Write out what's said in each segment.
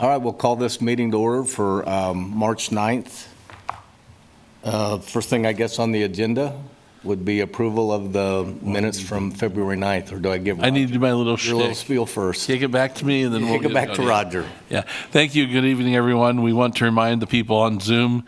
All right, we'll call this meeting to order for March 9th. First thing, I guess, on the agenda would be approval of the minutes from February 9th, or do I give Roger? I need to do my little Your little shtick. spiel first. Kick it back to me, and then we'll Kick it back to Roger. Yeah. Thank you. Good evening, everyone. We want to remind the people on Zoom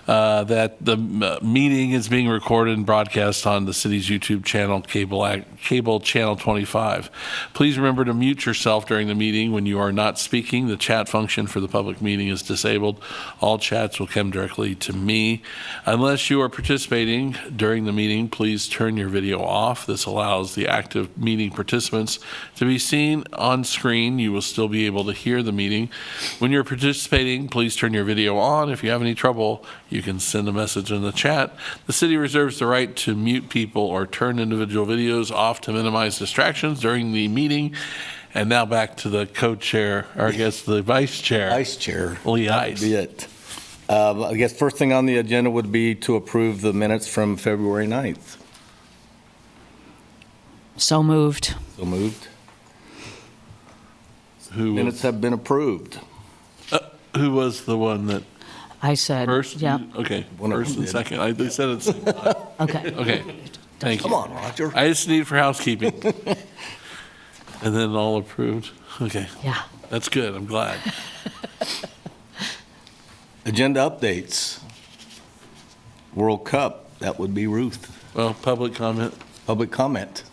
that the meeting is being recorded and broadcast on the city's YouTube channel, Cable Channel 25. Please remember to mute yourself during the meeting when you are not speaking. The chat function for the public meeting is disabled. All chats will come directly to me. Unless you are participating during the meeting, please turn your video off. This allows the active meeting participants to be seen on screen. You will still be able to hear the meeting. When you're participating, please turn your video on. If you have any trouble, you can send a message in the chat. The city reserves the right to mute people or turn individual videos off to minimize distractions during the meeting. And now back to the co-chair, or I guess the vice chair. Vice Chair. Lee Ice. That'd be it. I guess first thing on the agenda would be to approve the minutes from February 9th. So moved. So moved. Who Minutes have been approved. was the one that I said. first? Yeah. Okay, One of first them and did. second. They said it's Okay. okay. Thank you. Come on, Roger. I just need for housekeeping. And then all approved. Okay, Yeah. that's good. I'm glad. Agenda updates. World Cup, that would be Ruth. Well, public comment. Public comment.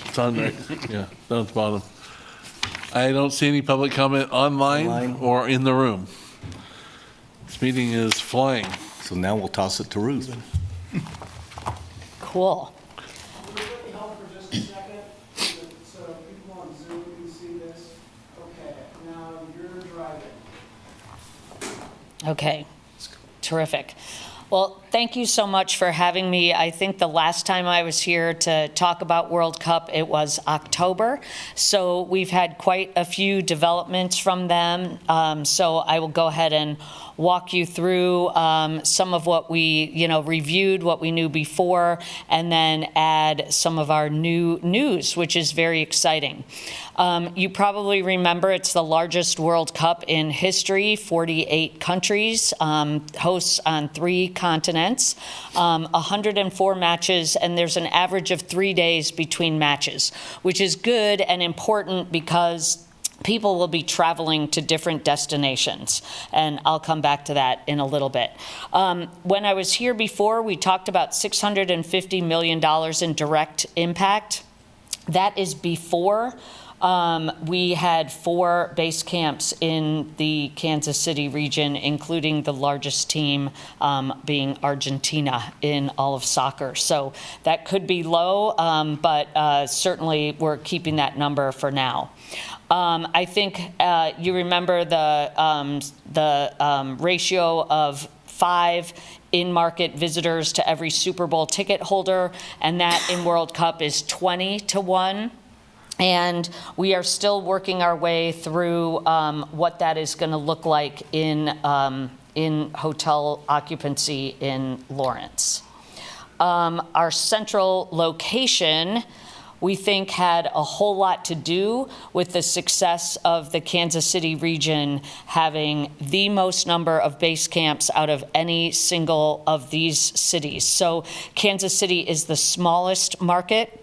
It's on there. Yeah, down at the bottom. I don't see any public comment online Online. or in the room. This meeting is flying. So now we'll toss it to Ruth. Cool. Would it help for just a second, so people on Zoom can see this? Okay, now you're driving. Okay. Terrific. Well, thank you so much for having me. I think the last time I was here to talk about World Cup, it was October. So we've had quite a few developments from them. So I will go ahead and walk you through some of what we, reviewed, what we knew before, and then add some of our new news, which is very exciting. You probably remember it's the largest World Cup in history, 48 countries, hosts on 3 continents, 104 matches, and there's an average of 3 days between matches, which is good and important because people will be traveling to different destinations, and I'll come back to that in a little bit. When I was here before, we talked about $650 million in direct impact. That is before we had 4 base camps in the Kansas City region, including the largest team being Argentina in all of soccer. So that could be low, but certainly we're keeping that number for now. I think you remember the ratio of 5 in-market visitors to every Super Bowl ticket holder, and that in World Cup is 20-1. And we are still working our way through what that is going to look like in hotel occupancy in Lawrence. Our central location, we think, had a whole lot to do with the success of the Kansas City region having the most number of base camps out of any single of these cities. So Kansas City is the smallest market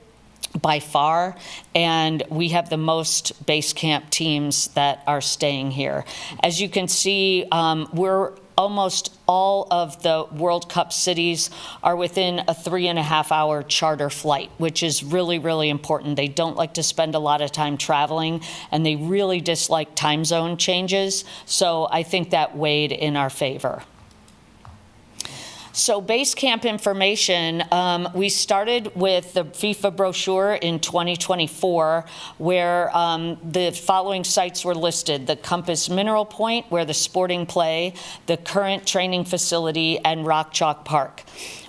by far, and we have the most base camp teams that are staying here. As you can see, we're almost all of the World Cup cities are within a 3.5-hour charter flight, which is really, really important. They don't like to spend a lot of time traveling, and they really dislike time zone changes. So I think that weighed in our favor. So base camp information, we started with the FIFA brochure in 2024, where the following sites were listed: the Compass Mineral Point, where the Sporting play, the current training facility, and Rock Chalk Park.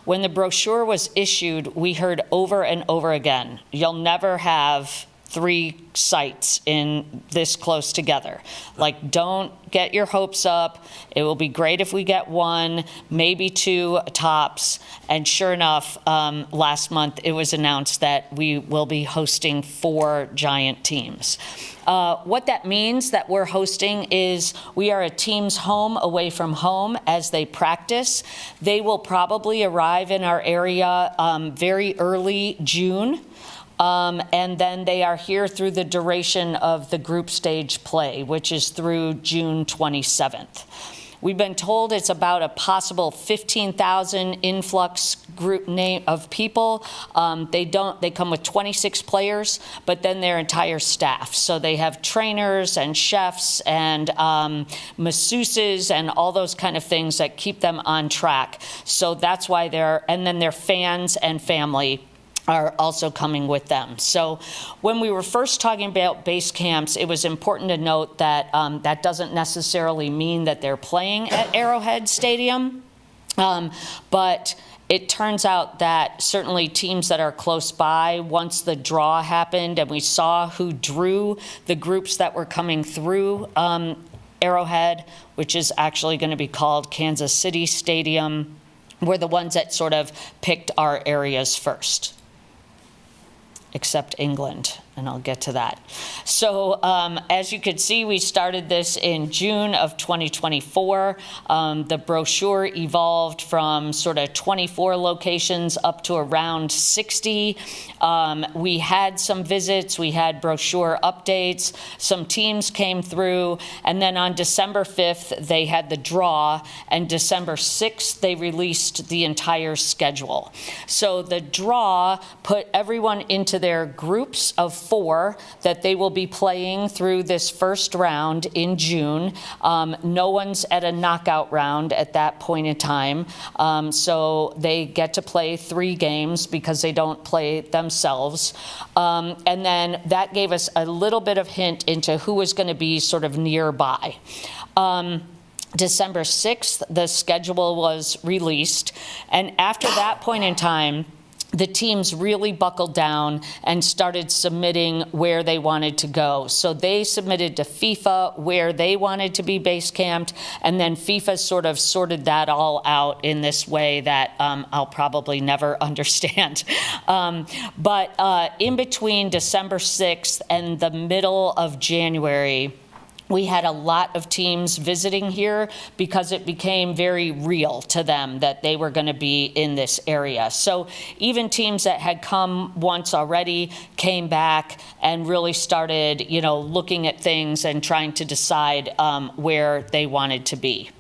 When the brochure was issued, we heard over and over again, you'll never have 3 sites in this close together. Like, don't get your hopes up. It will be great if we get 1, maybe 2 tops. And sure enough, last month it was announced that we will be hosting 4 giant teams. What that means that we're hosting is we are a team's home away from home as they practice. They will probably arrive in our area very early June. And then they are here through the duration of the group stage play, which is through June 27th. We've been told it's about a possible 15,000 influx group of people. They come with 26 players, but then their entire staff. So they have trainers and chefs and masseuses and all those kind of things that keep them on track. So that's why and then their fans and family are also coming with them. So when we were first talking about base camps, it was important to note that that doesn't necessarily mean that they're playing at Arrowhead Stadium, but it turns out that certainly teams that are close by, once the draw happened and we saw who drew the groups that were coming through Arrowhead, which is actually going to be called Kansas City Stadium, were the ones that sort of picked our areas first. Except England, and I'll get to that. So as you can see, we started this in June of 2024. The brochure evolved from sort of 24 locations up to around 60. We had some visits, we had brochure updates, some teams came through, and then on December 5th, they had the draw, and December 6th, they released the entire schedule. So the draw put everyone into their groups of 4 that they will be playing through this first round in June. No one's at a knockout round at that point in time. So they get to play 3 games because they don't play themselves. And then that gave us a little bit of hint into who was going to be sort of nearby. December 6th, the schedule was released. And after that point in time, the teams really buckled down and started submitting where they wanted to go. So they submitted to FIFA where they wanted to be base camped, and then FIFA sort of sorted that all out in this way that I'll probably never understand. But in between December 6th and the middle of January, we had a lot of teams visiting here because it became very real to them that they were going to be in this area. So even teams that had come once already came back and really started, looking at things and trying to decide where they wanted to be.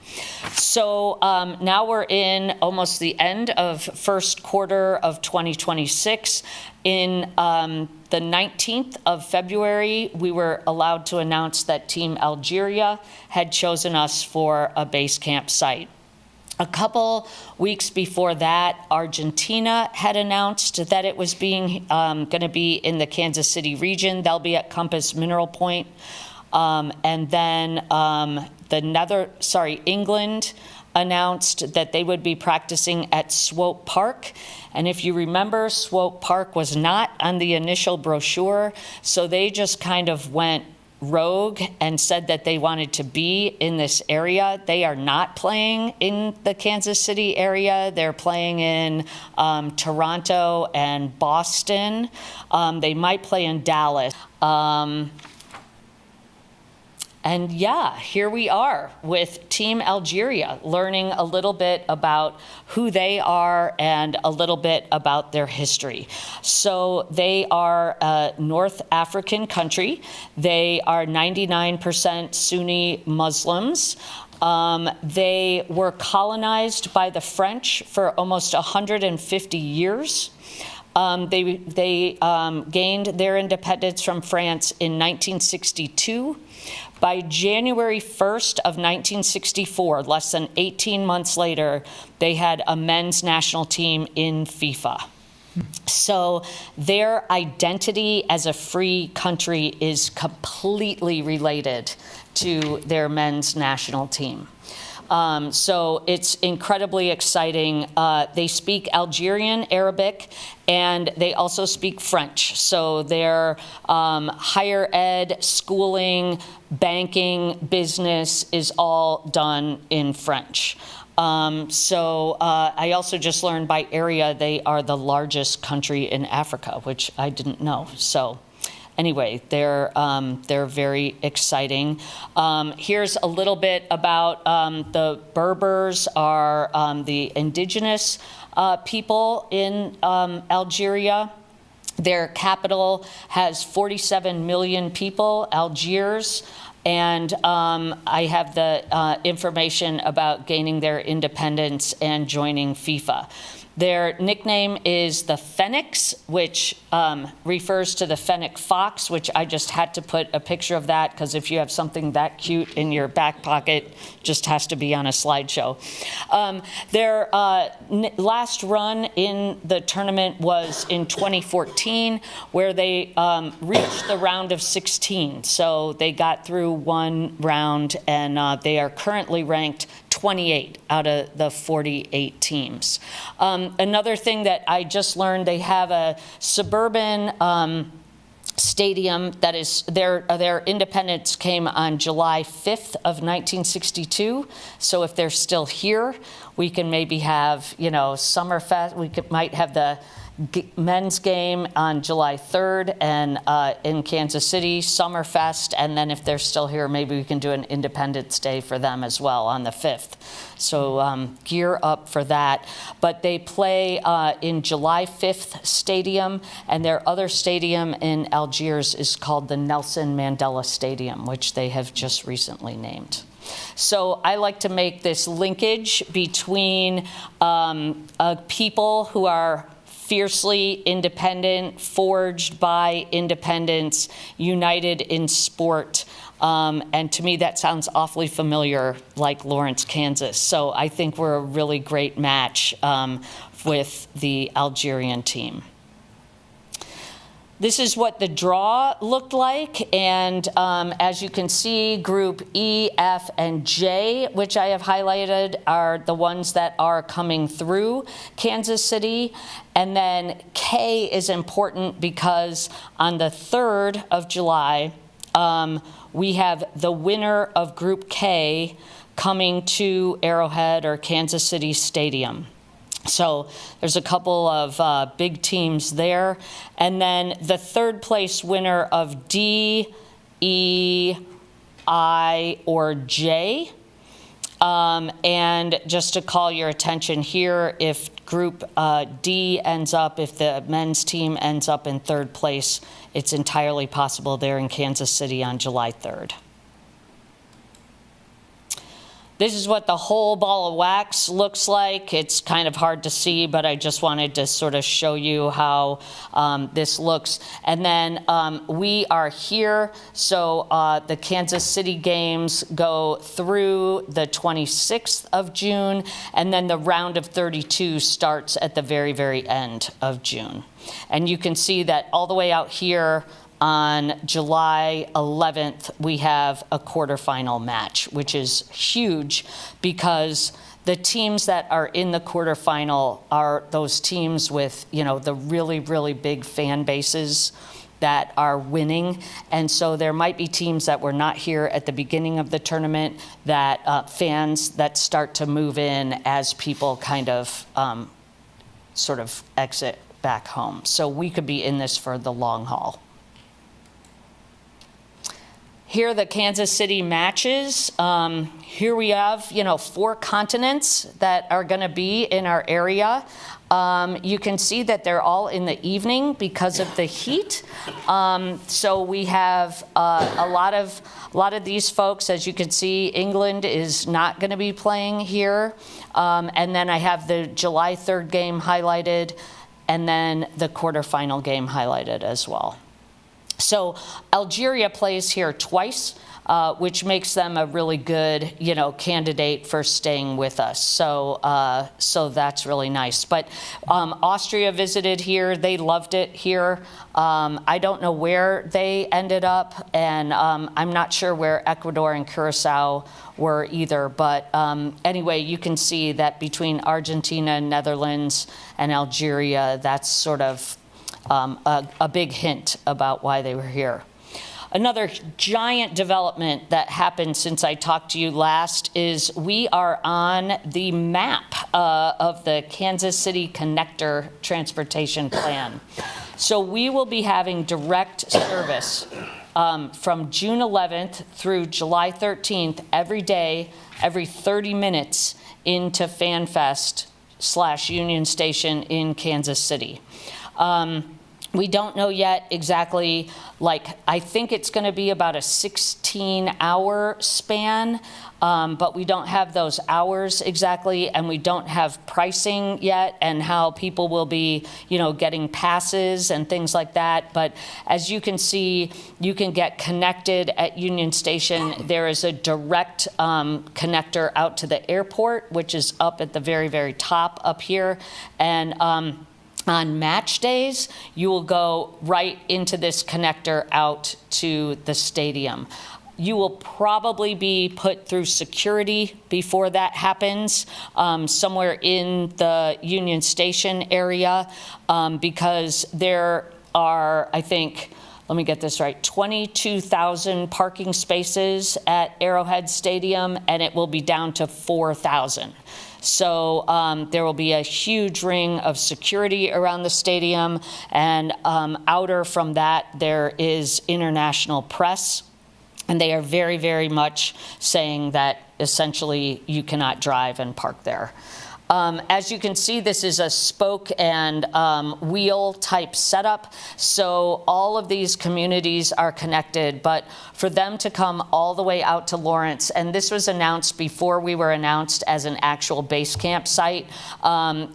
So now we're in almost the end of first quarter of 2026. In the 19th of February, we were allowed to announce that Team Algeria had chosen us for a base camp site. A couple weeks before that, Argentina had announced that it was going to be in the Kansas City region. They'll be at Compass Mineral Point. And then England announced that they would be practicing at Swope Park. And if you remember, Swope Park was not on the initial brochure, so they just kind of went rogue and said that they wanted to be in this area. They are not playing in the Kansas City area. They're playing in Toronto and Boston. They might play in Dallas. And yeah, here we are with Team Algeria, learning a little bit about who they are and a little bit about their history. So they are a North African country. They are 99% Sunni Muslims. They were colonized by the French for almost 150 years. They gained their independence from France in 1962. By January 1st of 1964, less than 18 months later, they had a men's national team in FIFA. So their identity as a free country is completely related to their men's national team. So it's incredibly exciting. They speak Algerian, Arabic, and they also speak French. So their higher ed, schooling, banking, business is all done in French. I also just learned by area they are the largest country in Africa, which I didn't know. So anyway, they're very exciting. Here's a little bit about the Berbers are the indigenous people in Algeria. Their capital has 47 million people, Algiers. And I have the information about gaining their independence and joining FIFA. Their nickname is the Phoenix, which refers to the fennec fox, which I just had to put a picture of that because if you have something that cute in your back pocket, just has to be on a slideshow. Their last run in the tournament was in 2014, where they reached the round of 16. So they got through one round, and they are currently ranked 28 out of the 48 teams. Another thing that I just learned, they have a suburban stadium that is, their independence came on July 5th of 1962. So if they're still here, we can maybe have, Summerfest, might have the men's game on July 3rd and in Kansas City, Summerfest, and then if they're still here, maybe we can do an Independence Day for them as well on the 5th. So gear up for that. But they play in July 5th Stadium, and their other stadium in Algiers is called the Nelson Mandela Stadium, which they have just recently named. So I like to make this linkage between people who are fiercely independent, forged by independence, united in sport. And to me, that sounds awfully familiar, like Lawrence, Kansas. So I think we're a really great match with the Algerian team. This is what the draw looked like, and as you can see, Group E, F, and J, which I have highlighted, are the ones that are coming through Kansas City. And then K is important because on the 3rd of July, we have the winner of Group K coming to Arrowhead or Kansas City Stadium. So there's a couple of big teams there. And then the third place winner of D, E, I, or J. And just to call your attention here, if Group D ends up, if the men's team ends up in third place, it's entirely possible they're in Kansas City on July 3rd. This is what the whole ball of wax looks like. It's kind of hard to see, but I just wanted to sort of show you how this looks. And then we are here. So the Kansas City games go through the 26th of June, and then the round of 32 starts at the very, very end of June. And you can see that all the way out here, on July 11th, we have a quarterfinal match, which is huge because the teams that are in the quarterfinal are those teams with, the really, really big fan bases that are winning. And so there might be teams that were not here at the beginning of the tournament that fans that start to move in as people kind of sort of exit back home. So we could be in this for the long haul. Here are the Kansas City matches. Here we have, 4 continents that are going to be in our area. You can see that they're all in the evening because of the heat. So we have a lot of these folks. As you can see, England is not going to be playing here. And then I have the July 3rd game highlighted, and then the quarterfinal game highlighted as well. So Algeria plays here twice, which makes them a really good, candidate for staying with us. So that's really nice. But Austria visited here. They loved it here. I don't know where they ended up, and I'm not sure where Ecuador and Curacao were either. But anyway, you can see that between Argentina, Netherlands, and Algeria, that's sort of a big hint about why they were here. Another giant development that happened since I talked to you last is we are on the map of the Kansas City Connector Transportation Plan. So we will be having direct service from June 11th through July 13th every day, every 30 minutes into FanFest/Union Station in Kansas City. We don't know yet exactly, I think it's going to be about a 16-hour span, but we don't have those hours exactly, and we don't have pricing yet and how people will be, getting passes and things like that. But as you can see, you can get connected at Union Station. There is a direct connector out to the airport, which is up at the very, very top up here. And on match days, you will go right into this connector out to the stadium. You will probably be put through security before that happens, somewhere in the Union Station area, because there are, I think, let me get this right, 22,000 parking spaces at Arrowhead Stadium, and it will be down to 4,000. So there will be a huge ring of security around the stadium, and outer from that, there is international press, and they are very, very much saying that essentially you cannot drive and park there. As you can see, this is a spoke and wheel type setup. So all of these communities are connected, but for them to come all the way out to Lawrence, and this was announced before we were announced as an actual base camp site,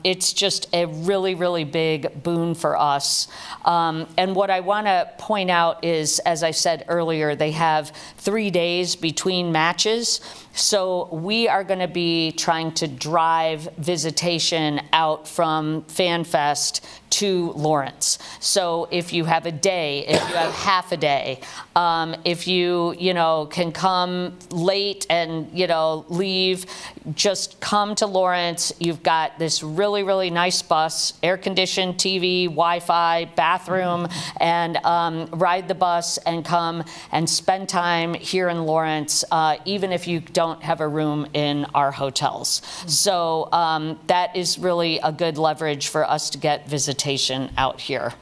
it's just a really, really big boon for us. And what I want to point out is, as I said earlier, they have 3 days between matches. So we are going to be trying to drive visitation out from FanFest to Lawrence. So if you have a day, if you have half a day, if you can come late and leave, just come to Lawrence. You've got this really, really nice bus, air-conditioned, TV, Wi-Fi, bathroom, and ride the bus and come and spend time here in Lawrence, even if you don't have a room in our hotels. So that is really a good leverage for us to get visitation out here.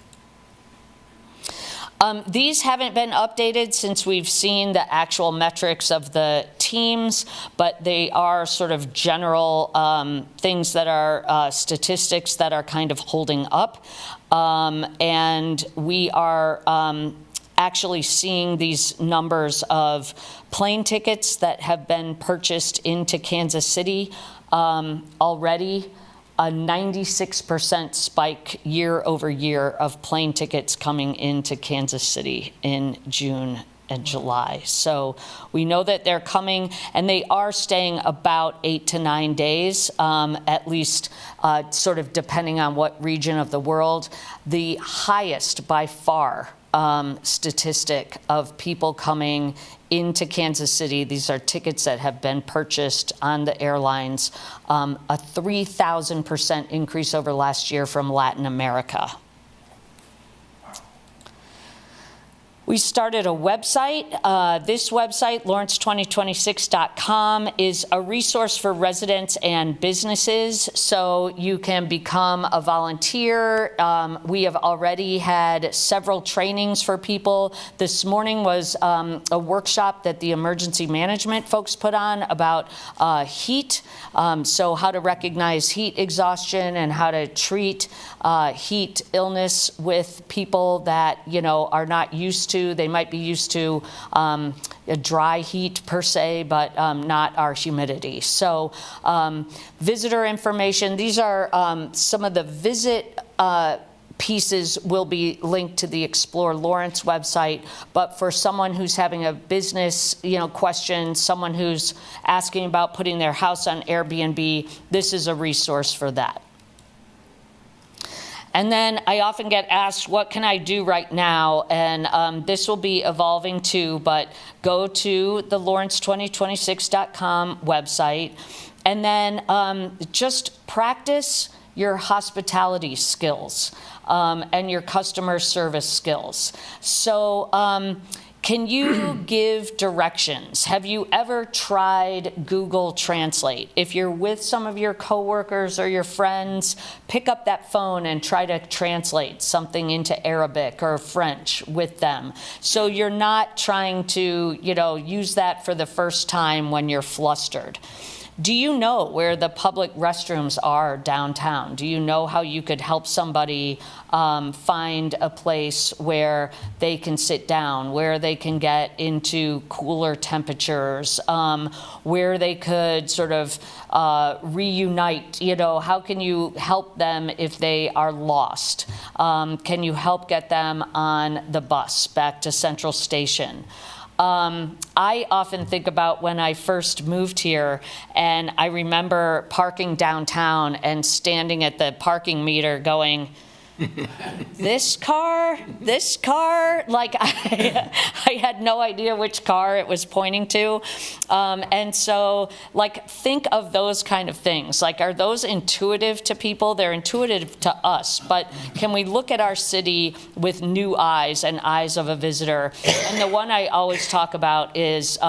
These haven't been updated since we've seen the actual metrics of the teams, but they are sort of general things that are statistics that are kind of holding up. And we are actually seeing these numbers of plane tickets that have been purchased into Kansas City already. A 96% spike year over year of plane tickets coming into Kansas City in June and July. So we know that they're coming, and they are staying about 8 to 9 days, at least sort of depending on what region of the world. The highest by far statistic of people coming into Kansas City, these are tickets that have been purchased on the airlines, a 3,000% increase over last year from Latin America. We started a website. This website, Lawrence2026.com, is a resource for residents and businesses, so you can become a volunteer. We have already had several trainings for people. This morning was a workshop that the emergency management folks put on about heat, so how to recognize heat exhaustion and how to treat heat illness with people that are not used to. They might be used to a dry heat per se, but not our humidity. So visitor information, these are some of the visit pieces will be linked to the Explore Lawrence website, but for someone who's having a business, question, someone who's asking about putting their house on Airbnb, this is a resource for that. And then I often get asked, what can I do right now? And this will be evolving too, but go to the Lawrence2026.com website, and then just practice your hospitality skills and your customer service skills. So can you give directions? Have you ever tried Google Translate? If you're with some of your coworkers or your friends, pick up that phone and try to translate something into Arabic or French with them. So you're not trying to, use that for the first time when you're flustered. Do you know where the public restrooms are downtown? Do you know how you could help somebody find a place where they can sit down, where they can get into cooler temperatures, where they could sort of reunite? How can you help them if they are lost? Can you help get them on the bus back to Central Station? I often think about when I first moved here, and I remember parking downtown and standing at the parking meter going, this car, like I had no idea which car it was pointing to. And so think of those kind of things. Are those intuitive to people? They're intuitive to us, but can we look at our city with new eyes and eyes of a visitor? And the one I always talk about is,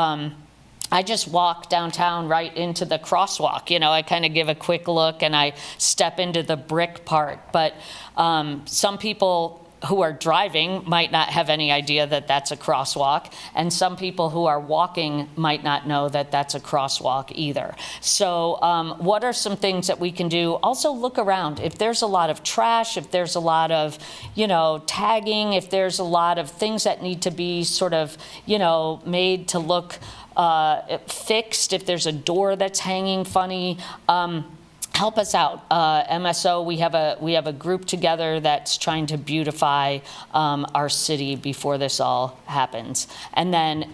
I just walk downtown right into the crosswalk. I kind of give a quick look and I step into the brick part. But some people who are driving might not have any idea that that's a crosswalk. And some people who are walking might not know that that's a crosswalk either. So what are some things that we can do? Also look around. If there's a lot of trash, if there's a lot of, tagging, if there's a lot of things that need to be sort of, made to look fixed, if there's a door that's hanging funny, help us out. MSO, we have a group together that's trying to beautify our city before this all happens. And then,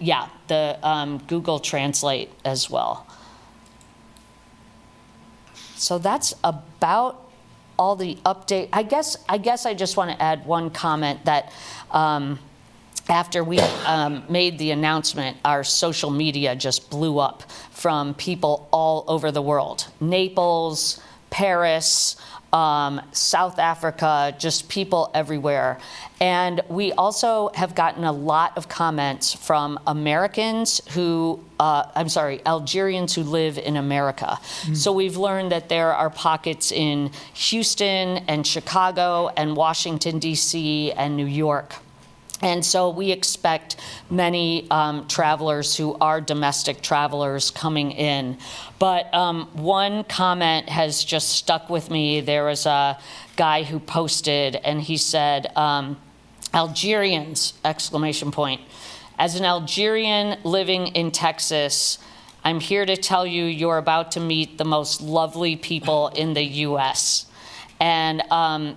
the Google Translate as well. So that's about all the update. I guess I just want to add one comment that after we made the announcement, our social media just blew up from people all over the world. Naples, Paris, South Africa, just people everywhere. And we also have gotten a lot of comments from Americans who, Algerians who live in America. So we've learned that there are pockets in Houston and Chicago and Washington, D.C. and New York. And so we expect many travelers who are domestic travelers coming in. But one comment has just stuck with me. There was a guy who posted, and he said, Algerians, exclamation point. As an Algerian living in Texas, I'm here to tell you you're about to meet the most lovely people in the U.S. And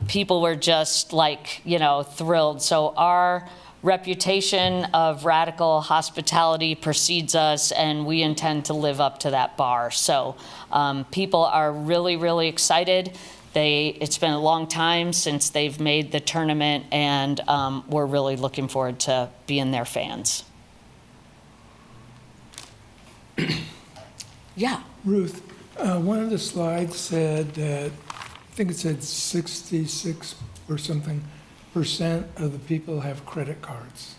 people were just thrilled. So our reputation of radical hospitality precedes us, and we intend to live up to that bar. So people are really, really excited. It's been a long time since they've made the tournament, and we're really looking forward to being their fans. Yeah. Ruth, one of the slides said that, I think it said 66 or something % of the people have credit cards.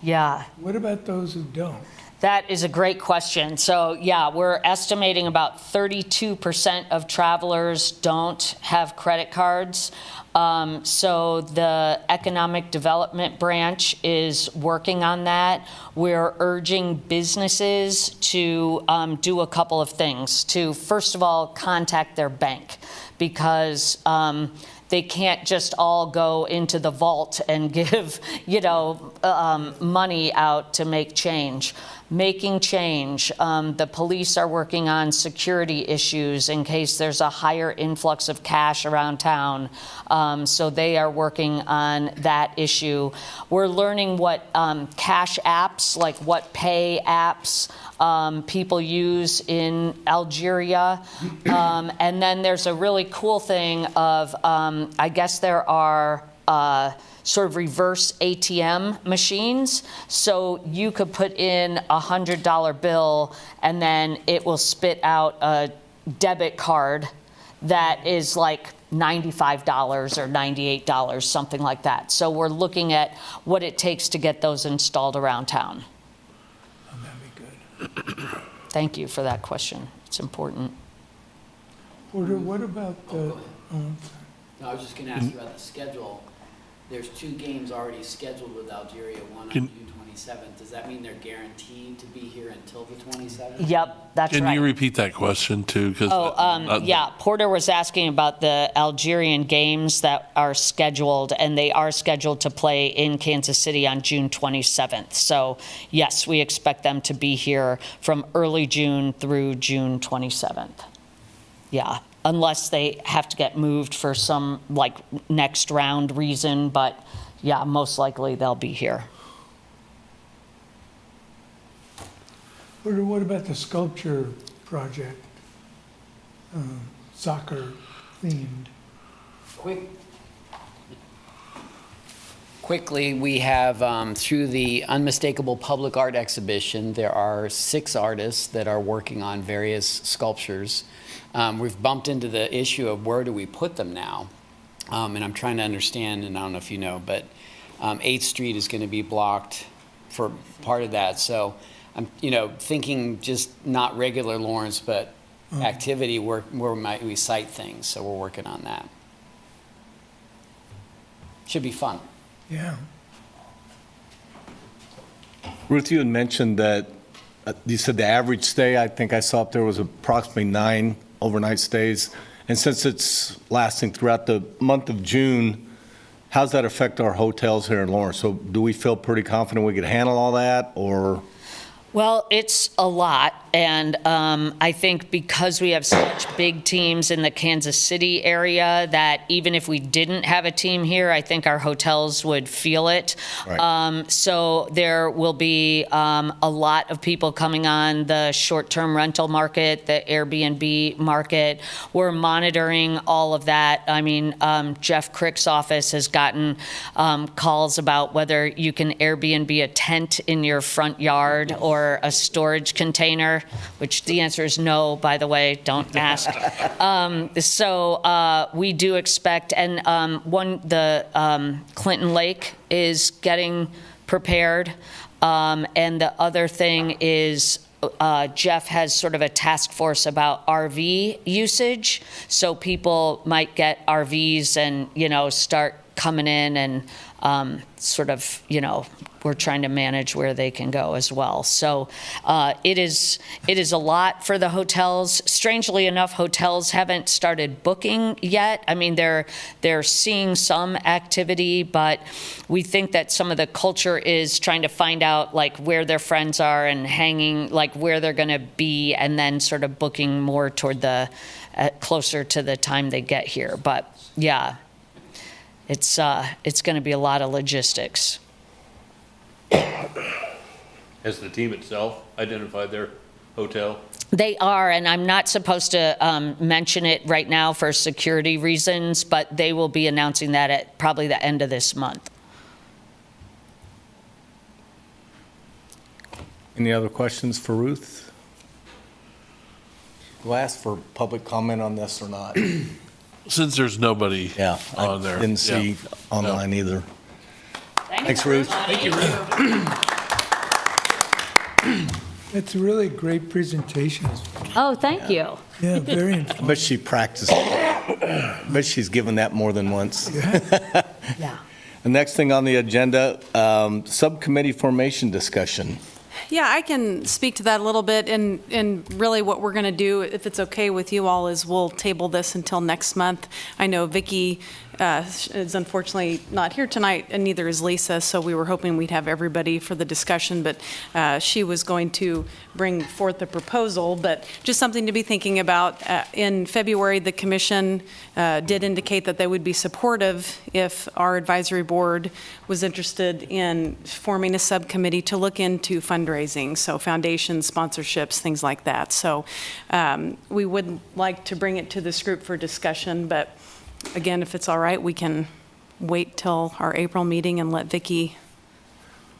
Yeah. What about those who don't? That is a great question. So we're estimating about 32% of travelers don't have credit cards. So the Economic Development Branch is working on that. We're urging businesses to do a couple of things. To, first of all, contact their bank, because they can't just all go into the vault and give, money out to make change. making change. The police are working on security issues in case there's a higher influx of cash around town. So they are working on that issue. We're learning what cash apps, like what pay apps people use in Algeria. And then there's a really cool thing of, I guess there are sort of reverse ATM machines. So you could put in a $100 bill and then it will spit out a debit card that is like $95 or $98, something like that. So we're looking at what it takes to get those installed around town. Oh, that'd be good. Thank you for that question. It's important. Porter, what about the, No, I was just going to ask you about the schedule. There's 2 games already scheduled with Algeria, one on June 27th. Does that mean they're guaranteed to be here until the 27th? Yep, that's Can right. you repeat that question too? 'Cause, Yeah, Porter was asking about the Algerian games that are scheduled, and they are scheduled to play in Kansas City on June 27th. So yes, we expect them to be here from early June through June 27th. Yeah, unless they have to get moved for some like next round reason, but yeah, most likely they'll be here. Porter, what about the sculpture project? Soccer themed. Quickly, we have, through the Unmistakable Public Art Exhibition, there are 6 artists that are working on various sculptures. We've bumped into the issue of where do we put them now? And I'm trying to understand, and I don't know if you know, but 8th Street is going to be blocked for part of that. So I'm, thinking just not regular Lawrence, but activity where might we cite things. So we're working on that. Should be fun. Yeah. Ruth, you had mentioned that, you said the average stay, I think I saw up there was approximately 9 overnight stays. And since it's lasting throughout the month of June, how does that affect our hotels here in Lawrence? So do we feel pretty confident we could handle all that, or? Well, it's a lot, and I think because we have such big teams in the Kansas City area that even if we didn't have a team here, I think our hotels would feel it. Right. So there will be a lot of people coming on the short-term rental market, the Airbnb market. We're monitoring all of that. I mean, Jeff Crick's office has gotten calls about whether you can Airbnb a tent in your front yard or a storage container, which the answer is no, by the way, don't ask. So we do expect, and the Clinton Lake is getting prepared. And the other thing is Jeff has sort of a task force about RV usage. So people might get RVs and, start coming in and sort of, we're trying to manage where they can go as well. So it is a lot for the hotels. Strangely enough, hotels haven't started booking yet. I mean, they're seeing some activity, but we think that some of the culture is trying to find out like where their friends are and hanging, like where they're going to be, and then sort of booking more toward the closer to the time they get here. But yeah, it's going to be a lot of logistics. Has the team itself identified their hotel? They are, and I'm not supposed to mention it right now for security reasons, but they will be announcing that at probably the end of this month. Any other questions for Ruth? Do I ask for public comment on this or not? Since there's nobody Yeah, I on there. didn't see Yeah. online either. Thanks, Ruth. Thank you, Ruth. It's a really great presentation. Oh, thank you. Yeah, very I informative. bet she practiced. I bet she's given that more than once. Yeah. The next thing on the agenda, subcommittee formation discussion. Yeah, I can speak to that a little bit, and really what we're going to do, if it's okay with you all, is we'll table this until next month. I know Vicki is unfortunately not here tonight, and neither is Lisa, so we were hoping we'd have everybody for the discussion, but she was going to bring forth the proposal, but just something to be thinking about. In February, the commission did indicate that they would be supportive if our advisory board was interested in forming a subcommittee to look into fundraising, so foundations, sponsorships, things like that. So we would like to bring it to this group for discussion, but again, if it's all right, we can wait till our April meeting and let Vicki.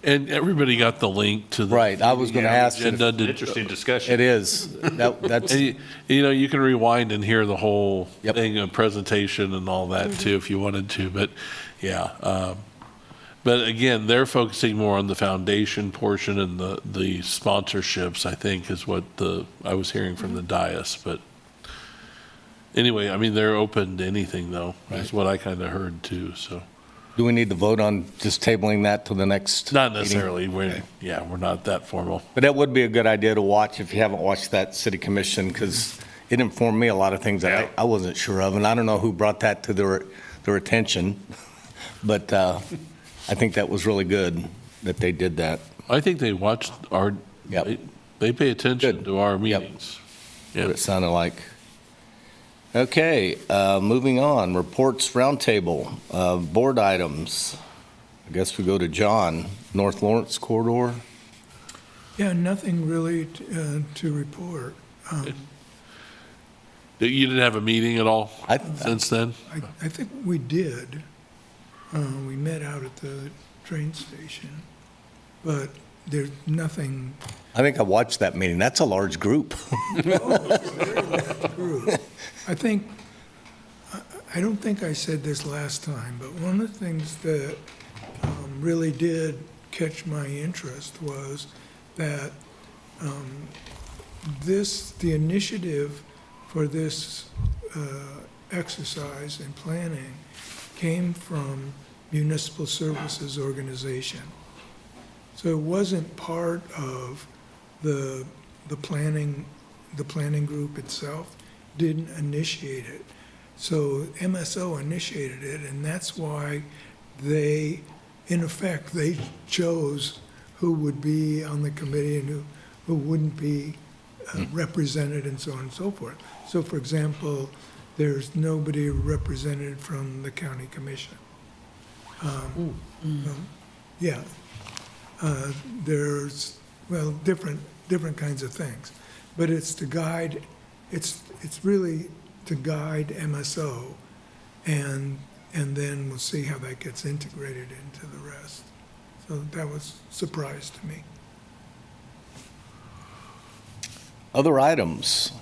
And everybody got the link to the. Right, I was gonna ask you if- agenda. Did- Interesting discussion. It is. That's, And you can rewind and hear the whole Yep. thing, a presentation and all that too, if you wanted to, but yeah. But again, they're focusing more on the foundation portion and the sponsorships, I think, is what I was hearing from the dais, but anyway, I mean, they're open to anything though, is what I kind of heard too, so. do we need to vote on just tabling that till the next? Not meeting? necessarily, we're not that formal. But that would be a good idea to watch if you haven't watched that city commission, because it informed me a lot of things that I wasn't sure of, and I don't know who brought that to their attention, but I think that was really good that they did that. I think they watched our, Yep. they pay attention Good. to our Yep. meetings. What Yeah. it sounded like. Okay, moving on, reports roundtable, board items. I guess we go to John, North Lawrence corridor. Yeah, nothing really to report. You didn't have a meeting at all I- since then? I think we did. We met out at the train station, but there's nothing. I think I watched that meeting. That's a large group. I think, I don't think I said this last time, but one of the things that really did catch my interest was that the initiative for this exercise and planning came from Municipal Services Organization. So it wasn't part of the planning group itself, didn't initiate it. So MSO initiated it, and that's why they, in effect, they chose who would be on the committee and who wouldn't be represented and so on and so forth. So for example, there's nobody represented from the county commission. Yeah. There's, well, different kinds of things. But it's to guide, it's really to guide MSO, and then we'll see how that gets integrated into the rest. So that was a surprise to me. Other items.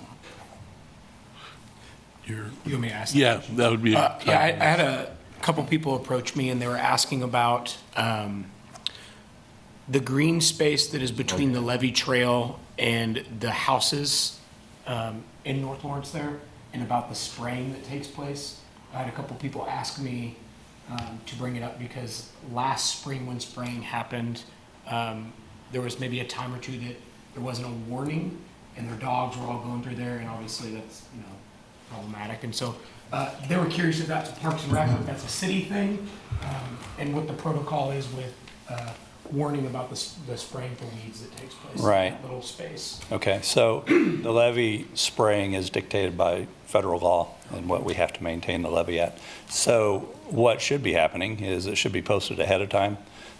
You're- You want me to ask? Yeah, that would be. Yeah, I had a couple people approach me and they were asking about the green space that is between the levee trail and the houses in North Lawrence there, and about the spraying that takes place. I had a couple people ask me to bring it up because last spring when spraying happened, there was maybe a time or two that there wasn't a warning and their dogs were all going through there, and obviously that's, problematic. And so they were curious if that's Parks and Rec, or if that's a city thing, and what the protocol is with warning about the spraying for weeds that takes place in Right. that little space. Okay, so the levee spraying is dictated by federal law and what we have to maintain the levee at. So what should be happening is it should be posted ahead of time.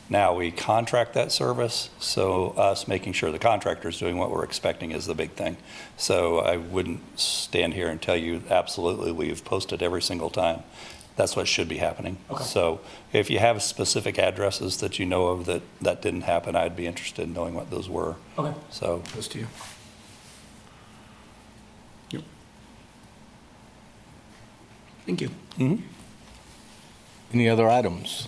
Now, we contract that service, so us making sure the contractor's doing what we're expecting is the big thing. So I wouldn't stand here and tell you absolutely we've posted every single time. That's what should be happening. Okay. So if you have specific addresses that you know of that didn't happen, I'd be interested in knowing what those were. Okay. So Those to you. Yep. Thank you. Any other items?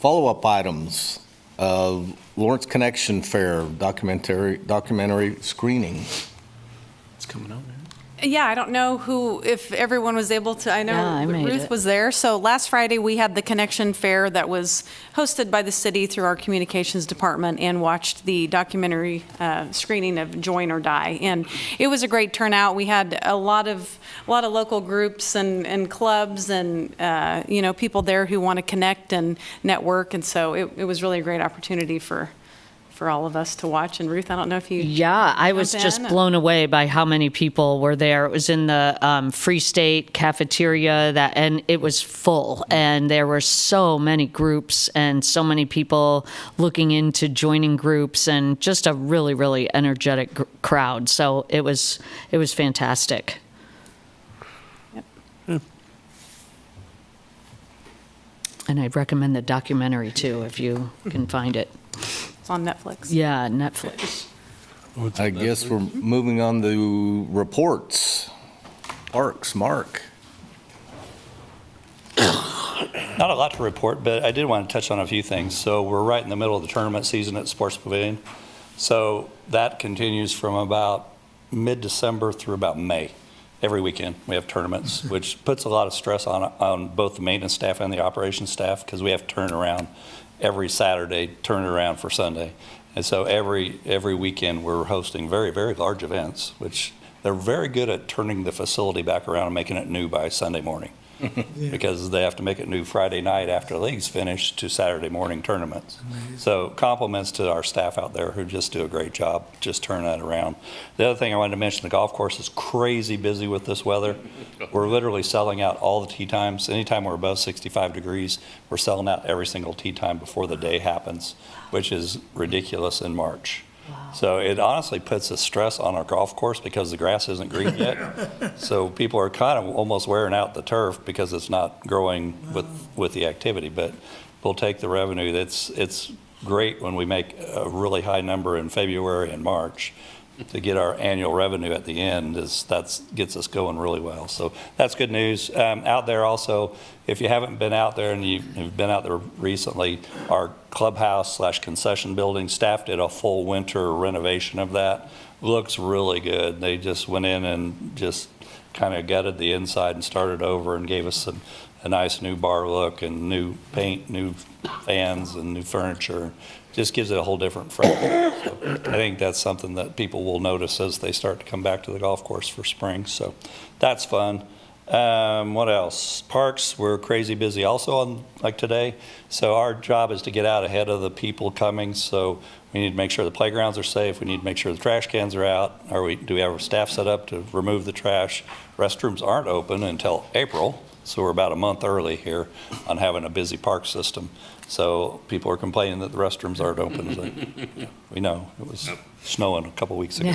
Follow-up items, Lawrence Connection Fair documentary screening. It's coming up, man. Yeah, I don't know if everyone was able to, I Yeah, I know made Ruth it. was there. So last Friday, we had the Connection Fair that was hosted by the city through our communications department and watched the documentary screening of Join or Die. And it was a great turnout. We had a lot of local groups and clubs and, people there who want to connect and network. And so it was really a great opportunity for all of us to watch. And Ruth, I don't know if you. Yeah, I was jump just in? blown away by how many people were there. It was in the Free State cafeteria and it was full. And there were so many groups and so many people looking into joining groups and just a really, really energetic crowd. So it was fantastic. And I'd recommend the documentary too, if you can find it. It's on Netflix. Yeah, Netflix. I guess we're moving on to reports. Parks, Mark. Not a lot to report, but I did want to touch on a few things. So we're right in the middle of the tournament season at Sports Pavilion. So that continues from about mid-December through about May. Every weekend we have tournaments, which puts a lot of stress on both the maintenance staff and the operations staff because we have to turn around every Saturday, turn it around for Sunday. And so every weekend we're hosting very, very large events, which they're very good at turning the facility back around and making it new by Sunday morning. Because they have to make it new Friday night after the league's finished to Saturday morning tournaments. So compliments to our staff out there who just do a great job just turning that around. The other thing I wanted to mention, the golf course is crazy busy with this weather. We're literally selling out all the tee times. Anytime we're above 65 degrees, we're selling out every single tee time before the day happens, which is ridiculous in March. So it honestly puts a stress on our golf course because the grass isn't green yet. So people are kind of almost wearing out the turf because it's not growing with the activity. But we'll take the revenue. It's great when we make a really high number in February and March. To get our annual revenue at the end that gets us going really well. So that's good news. Out there also, if you haven't been out there and you've been out there recently, our clubhouse / concession building, staff did a full winter renovation of that. Looks really good. They just went in and just kind of gutted the inside and started over and gave us a nice new bar look and new paint, new fans and new furniture. Just gives it a whole different flavor. So I think that's something that people will notice as they start to come back to the golf course for spring. So that's fun. What else? Parks, we're crazy busy also on like today. So our job is to get out ahead of the people coming. So we need to make sure the playgrounds are safe. We need to make sure the trash cans are out. Do we have our staff set up to remove the trash? Restrooms aren't open until April. So we're about a month early here on having a busy park system. So people are complaining that the restrooms aren't open. Like, we know it was snowing a couple weeks ago.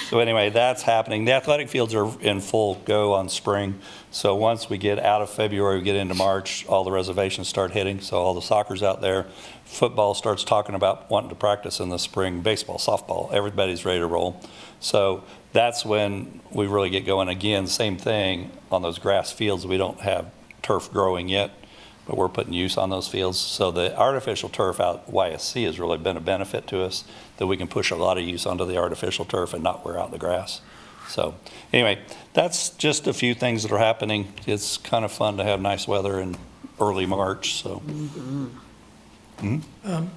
So anyway, that's happening. The athletic fields are in full go on spring. So once we get out of February, we get into March, all the reservations start hitting. So all the soccer's out there. Football starts talking about wanting to practice in the spring. Baseball, softball, everybody's ready to roll. So that's when we really get going. Again, same thing on those grass fields. We don't have turf growing yet, but we're putting use on those fields. So the artificial turf out YSC has really been a benefit to us, that we can push a lot of use onto the artificial turf and not wear out the grass. So anyway, that's just a few things that are happening. It's kind of fun to have nice weather in early March. So.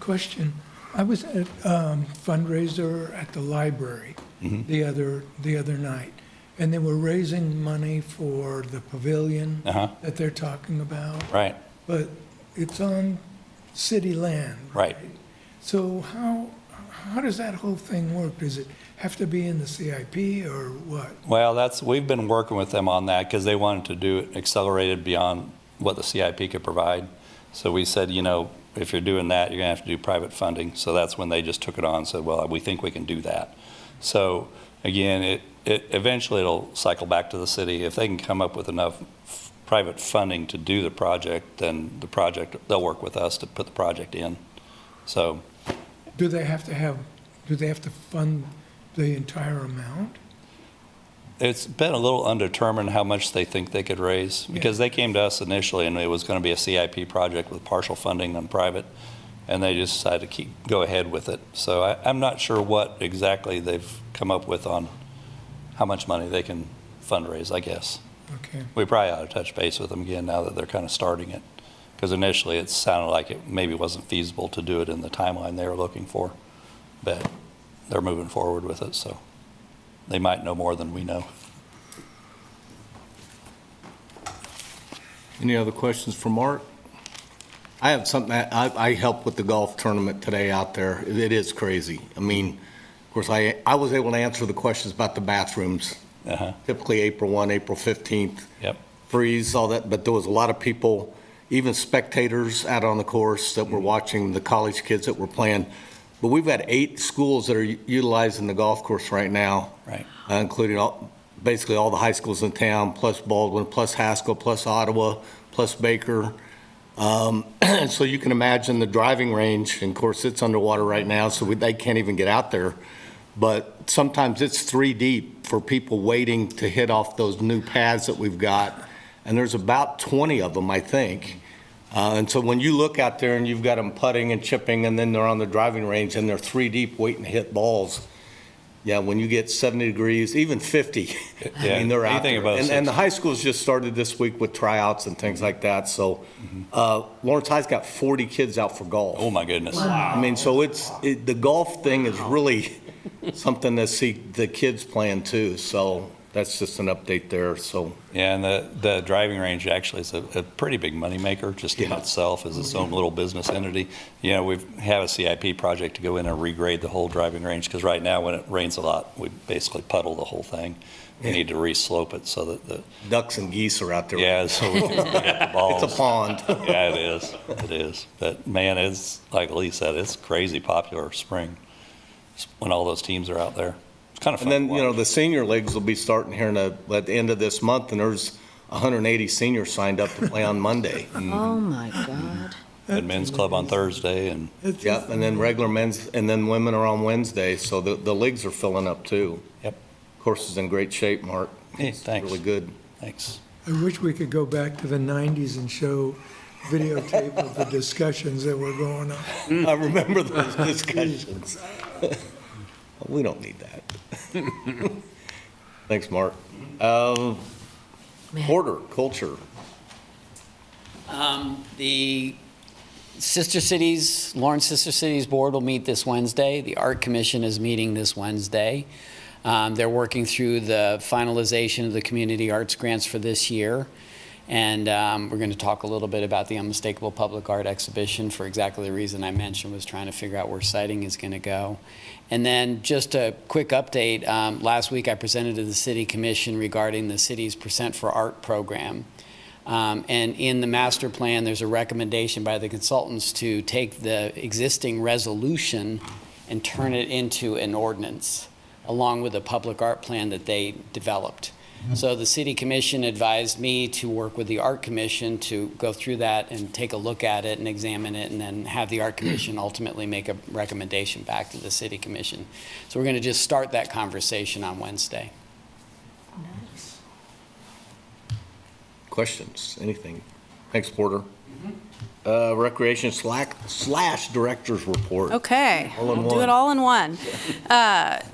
Question, I was at fundraiser at the library the other night, and they were raising money for the pavilion that they're talking about. Right. But it's on city land. Right. So how does that whole thing work? Does it have to be in the CIP or what? Well, we've been working with them on that because they wanted to do it accelerated beyond what the CIP could provide. So we said, if you're doing that, you're going to have to do private funding. So that's when they just took it on and said, well, we think we can do that. So again, eventually it'll cycle back to the city. If they can come up with enough private funding to do the project, then they'll work with us to put the project in. So. Do they have to fund the entire amount? It's been a little undetermined how much they think they could raise, because they came to us initially and it was going to be a CIP project with partial funding on private, and they just decided to go ahead with it. So I'm not sure what exactly they've come up with on how much money they can fundraise, I guess. Okay. We probably ought to touch base with them again now that they're kind of starting it. Because initially it sounded like it maybe wasn't feasible to do it in the timeline they were looking for. But they're moving forward with it, so they might know more than we know. Any other questions for Mark? I have something, I helped with the golf tournament today out there. It is crazy. I mean, of course, I was able to answer the questions about the bathrooms. Typically April 1, April 15th. Yep. Freeze, all that, but there was a lot of people, even spectators out on the course that were watching the college kids that were playing. But we've got 8 schools that are utilizing the golf course right now. Right. Including basically all the high schools in town, plus Baldwin, plus Haskell, plus Ottawa, plus Baker. So you can imagine the driving range, and of course it's underwater right now, so they can't even get out there. But sometimes it's 3 deep for people waiting to hit off those new pads that we've got. And there's about 20 of them, I think. And so when you look out there and you've got them putting and chipping, and then they're on the driving range and they're 3 deep waiting to hit balls. Yeah, when you get 70 degrees, even 50, I mean, they're out there. And the high schools just started this week with tryouts and things like that. So Lawrence High's got 40 kids out for golf. Oh, my goodness. Wow. I mean, so the golf thing is really something to see the kids playing too. So that's just an update there. So Yeah, and the driving range actually is a pretty big moneymaker just in itself as its own little business entity. You know, we have a CIP project to go in and regrade the whole driving range because right now when it rains a lot, we basically puddle the whole thing. We need to re-slope it so that the ducks and geese are out there. Yeah, so we can get the balls. It's a pond. Yeah, it is. It is. But man, it's like Lee said, it's crazy popular spring when all those teams are out there. It's kind of fun. And then, you know, the senior leagues will be starting here at the end of this month, and there's 180 seniors signed up to play on Monday. Oh, my God. And men's club on Thursday, and Yeah, and then regular men's, and then women are on Wednesday, so the leagues are filling up too. Yep. Course is in great shape, Mark. Hey, It's thanks. really good. Thanks. I wish we could go back to the 90s and show videotape of the discussions that were going on. I remember those discussions. We don't need that. Thanks, Mark. Porter, culture. The Sister Cities, Lawrence Sister Cities Board will meet this Wednesday. The Art Commission is meeting this Wednesday. They're working through the finalization of the community arts grants for this year. And we're going to talk a little bit about the Unmistakable Public Art Exhibition for exactly the reason I mentioned, was trying to figure out where siting is going to go. And then just a quick update. Last week I presented to the City Commission regarding the city's Percent for Art program. And in the master plan, there's a recommendation by the consultants to take the existing resolution and turn it into an ordinance, along with a public art plan that they developed. So the City Commission advised me to work with the Art Commission to go through that and take a look at it and examine it, and then have the Art Commission ultimately make a recommendation back to the City Commission. So we're going to just start that conversation on Wednesday. Questions, anything? Thanks, Porter. Recreation / Director's Report. Okay, All in we'll do one. it all in one.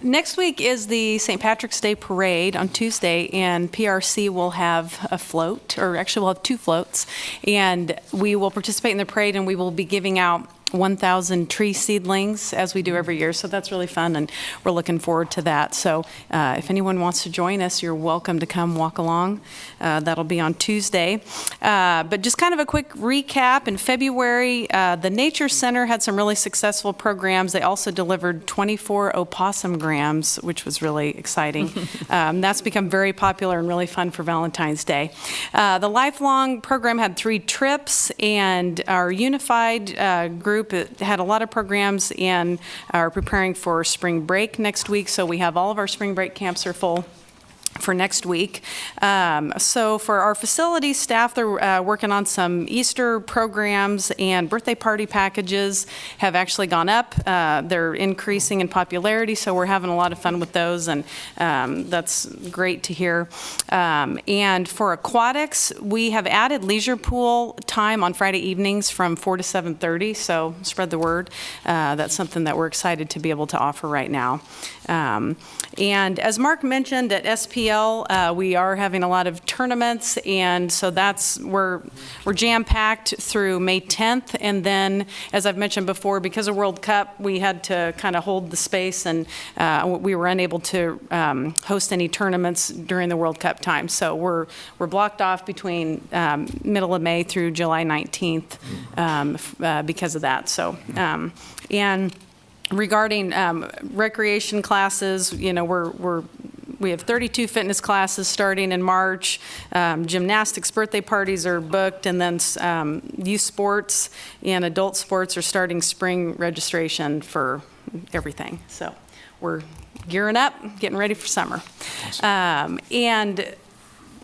Next week is the St. Patrick's Day Parade on Tuesday, and PRC will have a float, or actually we'll have 2 floats, and we will participate in the parade, and we will be giving out 1,000 tree seedlings, as we do every year, so that's really fun, and we're looking forward to that. So if anyone wants to join us, you're welcome to come walk along. That'll be on Tuesday. But just kind of a quick recap, in February, the Nature Center had some really successful programs. They also delivered 24 opossum grams, which was really exciting. That's become very popular and really fun for Valentine's Day. The Lifelong program had 3 trips, and our unified group had a lot of programs and are preparing for spring break next week. So we have all of our spring break camps are full for next week. So for our facility staff, they're working on some Easter programs, and birthday party packages have actually gone up. They're increasing in popularity, so we're having a lot of fun with those, and that's great to hear. And for aquatics, we have added leisure pool time on Friday evenings from 4 to 7:30, so spread the word. That's something that we're excited to be able to offer right now. And as Mark mentioned, at SP SPL, we are having a lot of tournaments, and so we're jam-packed through May 10th, and then, as I've mentioned before, because of World Cup, we had to kind of hold the space, and we were unable to host any tournaments during the World Cup time. So we're blocked off between middle of May through July 19th because of that. So, and regarding recreation classes, we have 32 fitness classes starting in March. Gymnastics birthday parties are booked, and then youth sports and adult sports are starting spring registration for everything. So we're gearing up, getting ready for summer. And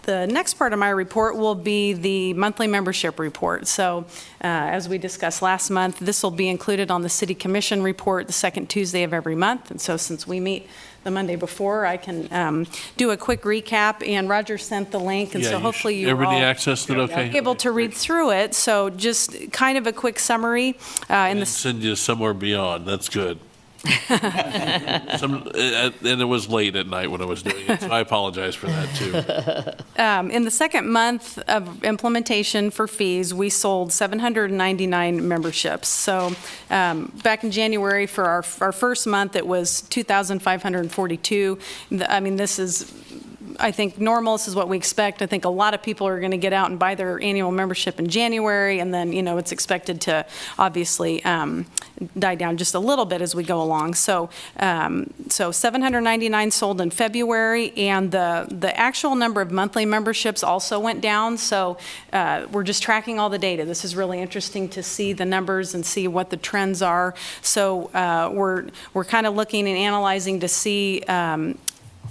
the next part of my report will be the monthly membership report. So as we discussed last month, this will be included on the City Commission report the second Tuesday of every month. And so since we meet the Monday before, I can do a quick recap. And Roger sent the link, and so hopefully you're everybody all accessed it okay? able to read through it. So just kind of a quick summary. And send you somewhere beyond. That's good. And it was late at night when I was doing it, so I apologize for that too. In the second month of implementation for fees, we sold 799 memberships. So back in January for our first month, it was 2,542. I mean, this is, I think, normal. This is what we expect. I think a lot of people are going to get out and buy their annual membership in January, and then, it's expected to obviously die down just a little bit as we go along. So 799 sold in February, and the actual number of monthly memberships also went down. So we're just tracking all the data. This is really interesting to see the numbers and see what the trends are. So we're kind of looking and analyzing to see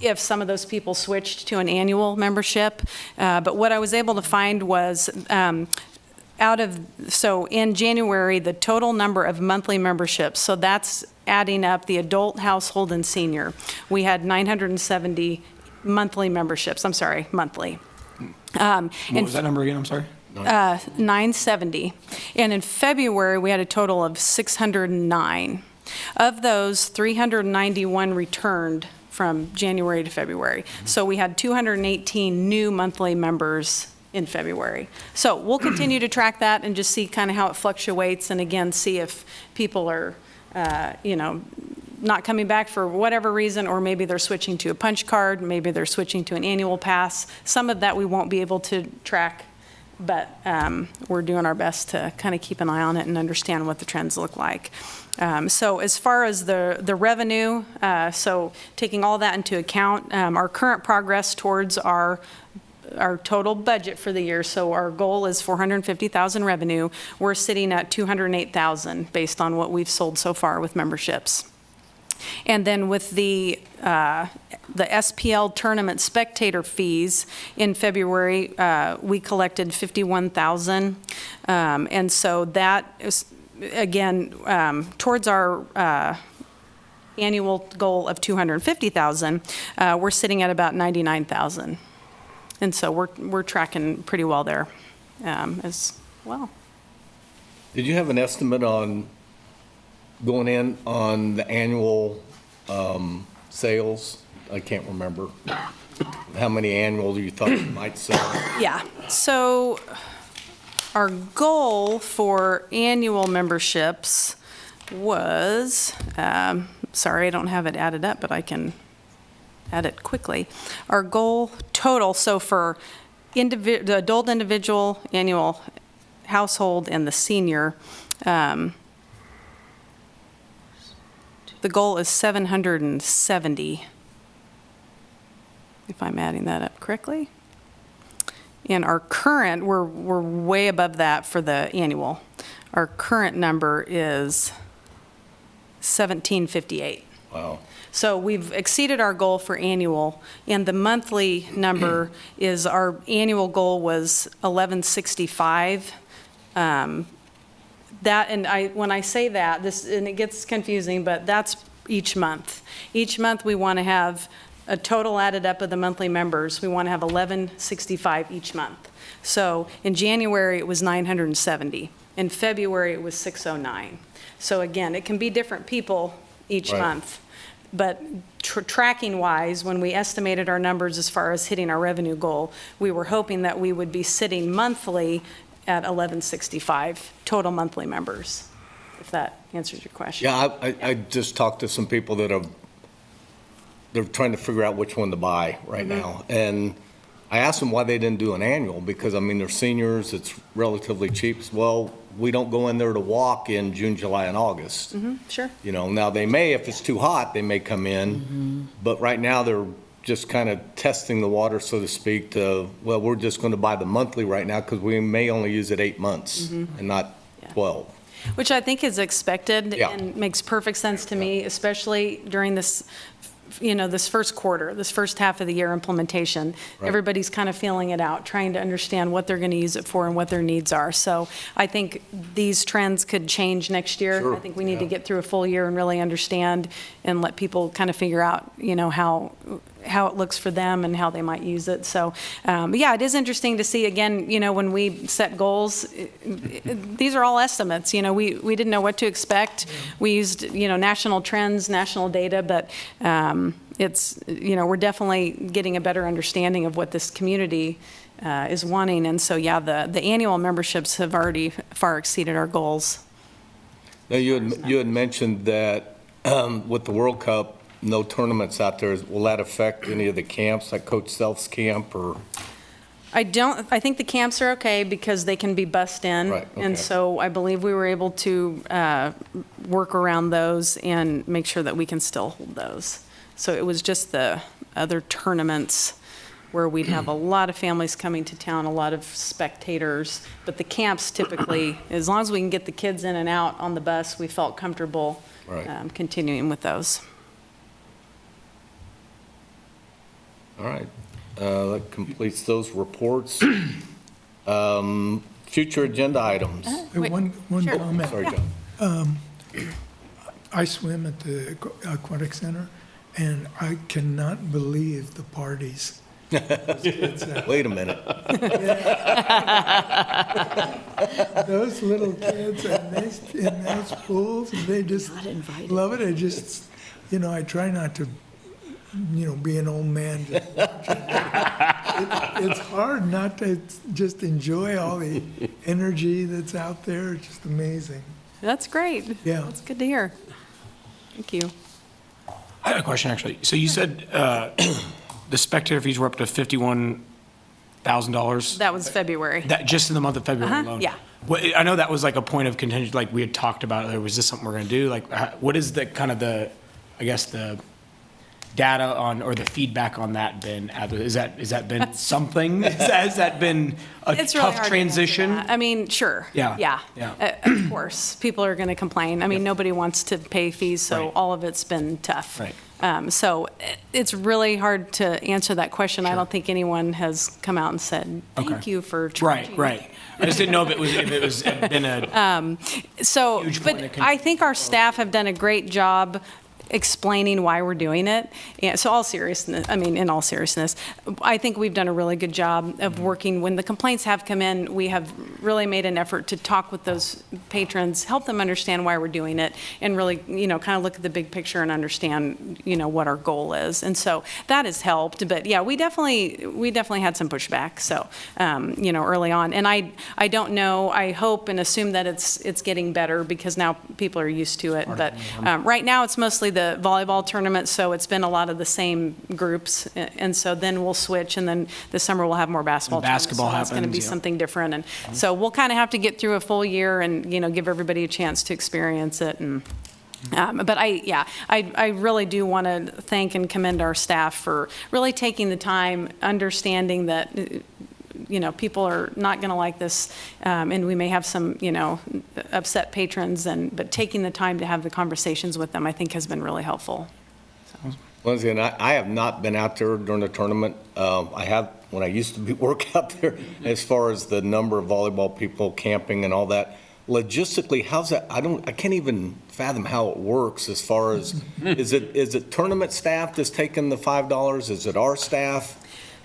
if some of those people switched to an annual membership. But what I was able to find was so in January, the total number of monthly memberships, so that's adding up the adult, household, and senior, we had 970 monthly memberships. I'm sorry, monthly. What was that number again? I'm sorry. 970. And in February, we had a total of 609. Of those, 391 returned from January to February. So we had 218 new monthly members in February. So we'll continue to track that and just see kind of how it fluctuates, and again, see if people are, not coming back for whatever reason, or maybe they're switching to a punch card, maybe they're switching to an annual pass. Some of that we won't be able to track, but we're doing our best to kind of keep an eye on it and understand what the trends look like. So as far as the revenue, so taking all that into account, our current progress towards our total budget for the year, so our goal is $450,000 revenue. We're sitting at $208,000 based on what we've sold so far with memberships. And then with the SPL tournament spectator fees in February, we collected $51,000, and so that is, again, towards our annual goal of $250,000, we're sitting at about $99,000, and so we're tracking pretty well there as well. Did you have an estimate on going in on the annual sales? I can't remember. How many annual you thought you might sell? Yeah, so our goal for annual memberships was, sorry, I don't have it added up, but I can add it quickly. Our goal total, so for the adult, individual, annual, household, and the senior, the goal is 770, if I'm adding that up correctly. And our current, we're way above that for the annual. Our current number is 1758. Wow. So we've exceeded our goal for annual, and the monthly number is, our annual goal was 1165. That, and when I say that, and it gets confusing, but that's each month. Each month we want to have a total added up of the monthly members. We want to have 1165 each month. So in January it was 970. In February it was 609. So again, it can be different people each Right. month. But tracking-wise, when we estimated our numbers as far as hitting our revenue goal, we were hoping that we would be sitting monthly at 1165 total monthly members, if that answers your question. Yeah, I just talked to some people that they're trying to figure out which one to buy right now. And I asked them why they didn't do an annual, because, I mean, they're seniors, it's relatively cheap. Well, we don't go in there to walk in June, July, and August. Sure. You know, now they may, if it's too hot, they may come in, but right now they're just kind of testing the water, so to speak, well, we're just going to buy the monthly right now because we may only use it 8 months and not 12. Which I think is expected Yeah. and makes perfect sense to me, especially during this, this first quarter, this first half of the year implementation. Right. Everybody's kind of feeling it out, trying to understand what they're going to use it for and what their needs are. So I think these trends could change next year. Sure. I think we need to get through a full year and really understand and let people kind of figure out, how it looks for them and how they might use it. So, but yeah, it is interesting to see, again, when we set goals, these are all estimates. We didn't know what to expect. We used, national trends, national data, but it's, we're definitely getting a better understanding of what this community is wanting. And so, yeah, the annual memberships have already far exceeded our goals. Now, you had mentioned that with the World Cup, no tournaments out there. Will that affect any of the camps, like Coach Self's camp, or? I think the camps are okay because they can be bussed in. Right, okay. And so I believe we were able to work around those and make sure that we can still hold those. So it was just the other tournaments where we'd have a lot of families coming to town, a lot of spectators. But the camps typically, as long as we can get the kids in and out on the bus, we felt comfortable Right. continuing with those. All right, that completes those reports. Future agenda items. Wait, One sure. comment. Sorry, John. I swim at the aquatic center, and I cannot believe the parties. Wait a minute. Those little kids in those pools, and they just love it. I try not to, be an old man. Just watching. It's hard not to just enjoy all the energy that's out there. It's just amazing. That's great. Yeah. That's good to hear. Thank you. I had a question, actually. So you said the spectator fees were up to $51,000? That was February. That, just in the month of February alone? Yeah. Well, I know that was like a point of contention, like we had talked about, was this something we're going to do? Like, what is the kind of the data on, or the feedback on that been? Has that been something? Has that been a It's really tough hard to transition? answer that. I mean, sure. Yeah. Of course, people are going to complain. I mean, nobody wants to pay fees, so Right. all of it's been tough. Right. So it's really hard to answer that question. I don't think anyone has come out and said, thank you for charging. Right. I just didn't know if it was been a, So, Huge but point of I think our staff have done a great job explaining why we're doing it. And so in all seriousness, I think we've done a really good job of working. When the complaints have come in, we have really made an effort to talk with those patrons, help them understand why we're doing it, and really, kind of look at the big picture and understand, what our goal is. And so that has helped. But yeah, we definitely had some pushback. So, early on. And I don't know, I hope and assume that it's getting better because now people are used to it. But right now it's mostly the volleyball tournament, so it's been a lot of the same groups, and so then we'll switch, and then this summer we'll have more basketball. Basketball tournaments, so it's going to be happens, yeah. something different, and so we'll kind of have to get through a full year and give everybody a chance to experience it. And but I really do want to thank and commend our staff for really taking the time, understanding that people are not going to like this, and we may have some, upset patrons, but taking the time to have the conversations with them, I think, has been really helpful. Lindsay, and I have not been out there during the tournament. I have when I used to work out there, as far as the number of volleyball people camping and all that. Logistically, how's that? I can't even fathom how it works as far as, is it tournament staff that's taking the $5? Is it our staff?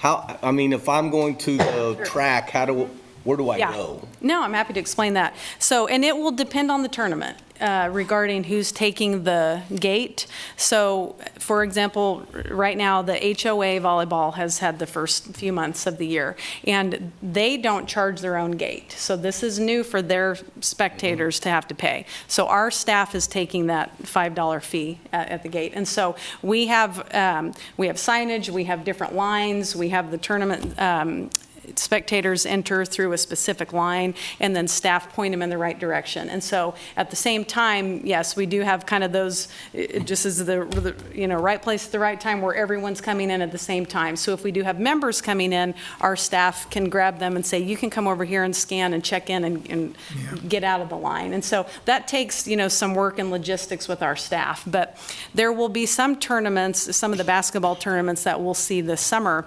If I'm going to the track, where do I Yeah. go? No, I'm happy to explain that. So, and it will depend on the tournament. regarding who's taking the gate. So, for example, right now, the HOA volleyball has had the first few months of the year, and they don't charge their own gate. So this is new for their spectators to have to pay. So our staff is taking that $5 fee at the gate. And so we have signage, we have different lines, we have the tournament spectators enter through a specific line, and then staff point them in the right direction. And so at the same time, yes, we do have kind of those, it just is the right place at the right time where everyone's coming in at the same time. So if we do have members coming in, our staff can grab them and say, you can come over here and scan and check in and get out of the line. And so that takes, some work and logistics with our staff. But there will be some tournaments, some of the basketball tournaments that we'll see this summer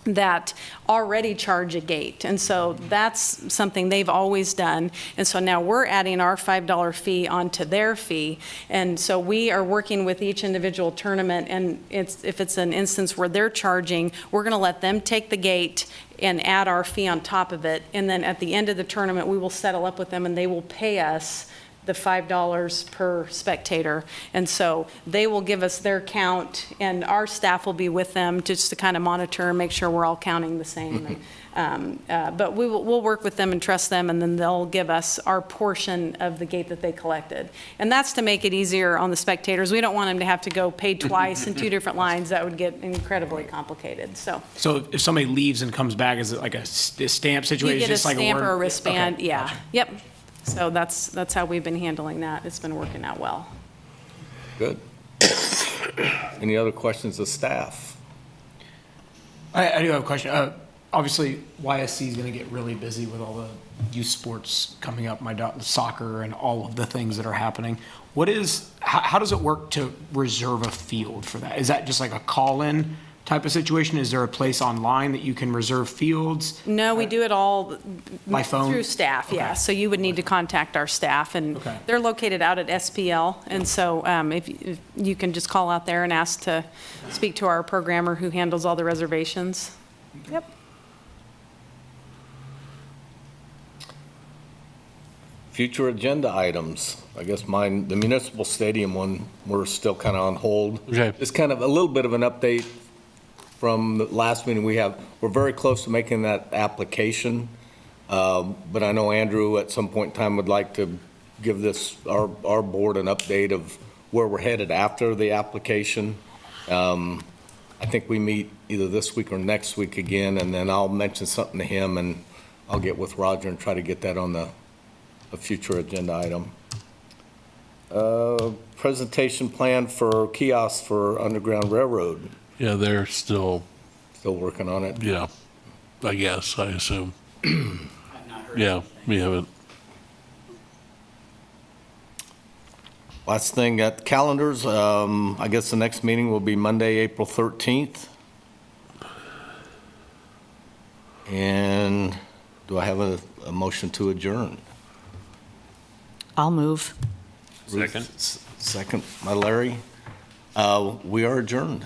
that already charge a gate. And so that's something they've always done. And so now we're adding our $5 fee onto their fee. And so we are working with each individual tournament, and if it's an instance where they're charging, we're going to let them take the gate and add our fee on top of it. And then at the end of the tournament, we will settle up with them and they will pay us the $5 per spectator. And so they will give us their count, and our staff will be with them just to kind of monitor and make sure we're all counting the same. But we'll work with them and trust them, and then they'll give us our portion of the gate that they collected. And that's to make it easier on the spectators. We don't want them to have to go pay twice in 2 different lines. That would get incredibly complicated, so. So if somebody leaves and comes back, is it like a stamp situation? You get a just like stamp or a word? wristband, Okay, yeah. gotcha. Yep. So that's how we've been handling that. It's been working out well. Good. Any other questions of staff? I do have a question. Obviously, YSC is going to get really busy with all the youth sports coming up, soccer and all of the things that are happening. How does it work to reserve a field for that? Is that just like a call-in type of situation? Is there a place online that you can reserve fields? No, we do it all By phone? through staff, yeah. Okay. So you would need to contact our staff, and Okay. they're located out at SPL. And so if you can just call out there and ask to speak to our programmer who handles all the reservations. Yep. Future agenda items. I guess the municipal stadium one, we're still kind of on hold. Okay. It's kind of a little bit of an update from the last meeting we're very close to making that application. But I know Andrew at some point in time would like to give our board an update of where we're headed after the application. I think we meet either this week or next week again, and then I'll mention something to him, and I'll get with Roger and try to get that on a future agenda item. Presentation plan for kiosks for Underground Railroad. Yeah, they're still, Working on it. yeah, I guess, I assume. Yeah, we haven't. Last thing, at calendars, I guess the next meeting will be Monday, April 13th. And do I have a motion to adjourn? I'll move. Second. Second by Larry. We are adjourned.